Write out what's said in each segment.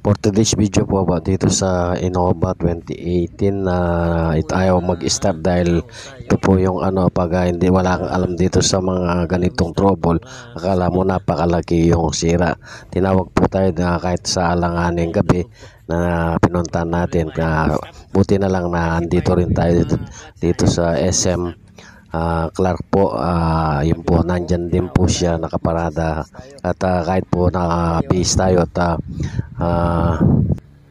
For today's video po ba dito sa Innova 2018 na ito ayaw mag-start dahil ito po yung pag hindi wala kang alam dito sa mga ganitong trouble, akala mo napakalaki yung sira. Tinawag po tayo na kahit sa alanganing gabi na pinuntahan natin, buti na lang na andito rin tayo dito sa SM Clark po. Yun po, nandyan din po siya nakaparada at kahit po na-base tayo at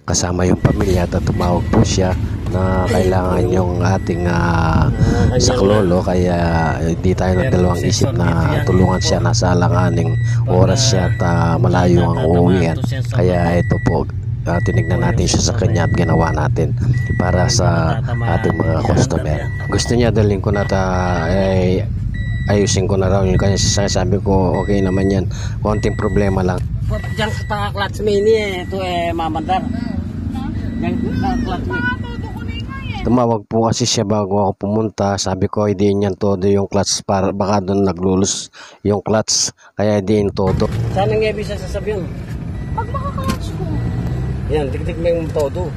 kasama yung pamilya at tumawag po siya na kailangan yung ating saklolo, kaya hindi tayo nagdalawang isip na tulungan siya. Nasa alanganing oras siya at malayo ang uuwian, kaya ito po, tinignan natin siya sa kanya at ginawa natin para sa ating mga customer. Gusto niya dalhin ko na ayusin ko na raw yung kanya. Sabi ko okay naman yan, konting problema lang. Diyan sa clutch mini ito mamandar. Diyan sa clutch mini. Tumawag po kasi siya bago ako pumunta. Sabi ko hindi niyan todo yung clutch, para baka doon naglulus yung clutch, kaya hindi todo. Saan ang ibig sasabihin? Pag makaka-clutch ko. Yan, tig-tig mo yung todo.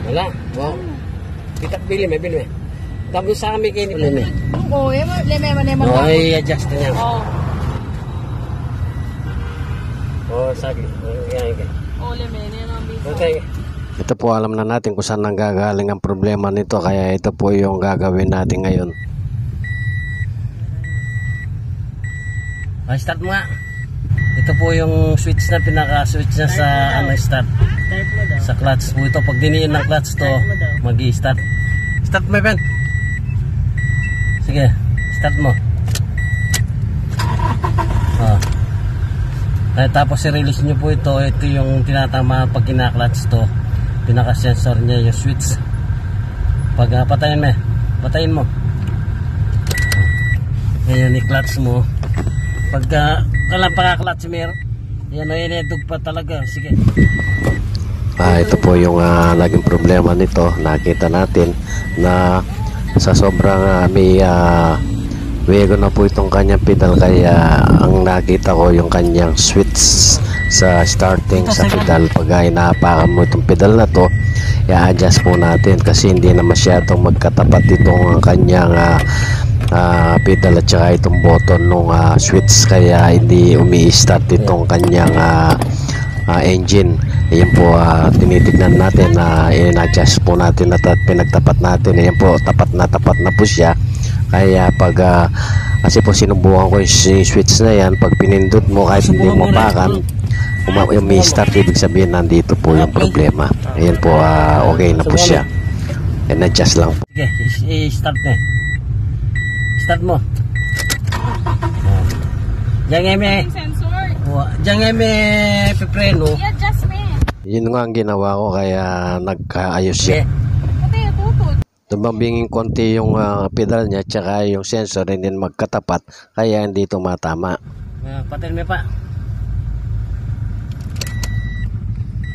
Wala. Wow. Pitak bili me. Tapos sa kami kayo ni Oo, leme. Ay, adjust na niya. Oo. Oh, sige. Oo, leme. Okay. Ito po, alam na natin kung saan nanggagaling ang problema nito, kaya ito po yung gagawin natin ngayon. Ay, start mo nga. Ito po yung switch na pinaka-switch na sa start. Sa clutch po ito. Pag diniin ng clutch to, mag-i-start. Start mo, Ben. Sige, start mo. Tapos i-release nyo po ito. Ito yung tinatama pag kina-clutch to. Pinaka-sensor niya yung switch. Pag patayin mo, patayin mo. Ngayon i-clutch mo. Pagka pagka-clutch mo, yan ay inedog pa talaga. Sige. Ito po yung naging problema nito. Nakita natin na sa sobrang may wego na po itong kanyang pedal, kaya ang nakita ko yung kanyang switch sa starting sa pedal. Pag inapakan mo itong pedal na to, i-adjust po natin kasi hindi na masyadong magkatapat itong kanyang pedal at saka itong button nung switch, kaya hindi umi-start itong kanyang engine. Ayan po, tinitignan natin na in-adjust po natin at pinagtapat natin. Ayan po, tapat na po siya. Kaya pag kasi po sinubukan ko yung switch na yan, pag pinindot mo kahit hindi mo pakan, umi-start, ibig sabihin nandito po yung problema. Ayan po, okay na po siya. In-adjust lang po. Okay, i-start na. Start mo. Diyan may sensor. Diyan may pipreno. I-adjust me. Yun nga ang ginawa ko, kaya nagkaayos siya. Pati tutod. Tumabingin konti yung pedal niya tsaka yung sensor, hindi magkatapat, kaya hindi tumatama. Patin mo pa.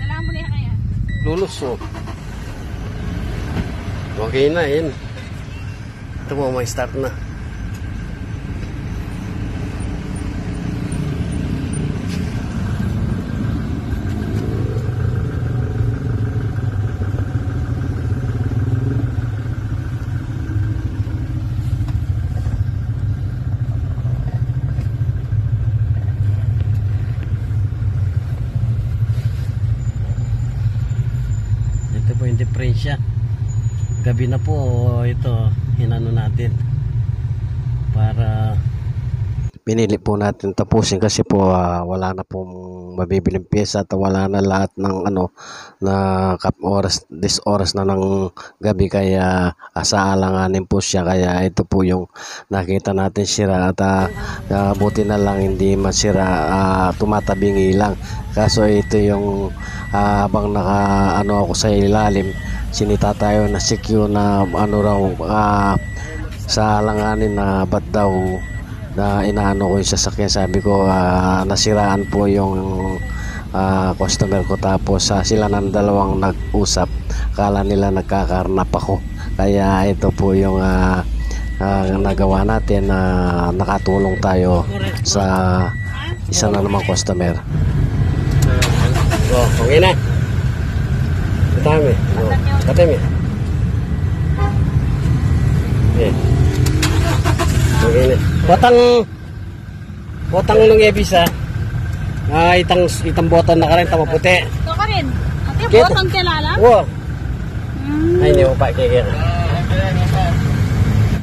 Kailangan mo na kaya. Lulusog. Okay na yun. Ito mo, may start na. Ito po yung diferensya. Gabi na po ito, hinano natin para Pinili po natin tapusin kasi po wala na pong mabibiling pyesa at wala na lahat ng na oras na ng gabi, kaya asaalanganin po siya. Kaya ito po yung nakita natin sira at buti na lang hindi masira, tumatabing ilang. Kaso ito yung habang ako sa ilalim, sinita tayo na secure na sa alanganin na ba't daw na inaano ko yung sasakyan. Sabi ko nasiraan po yung customer ko, tapos sila ng dalawang nag-usap, kala nila nagkakarnap ako, kaya ito po yung nagawa natin na nakatulong tayo sa isa na namang customer. Oh, okay na. Katami. Oh, katami. Okay. Okay na. Botang ulong ebisa. Itang botong na ka rin, tama puti. Ito ka rin. Ate, Kito. botang kilala? Wow. Ay, hindi mo pa kikira.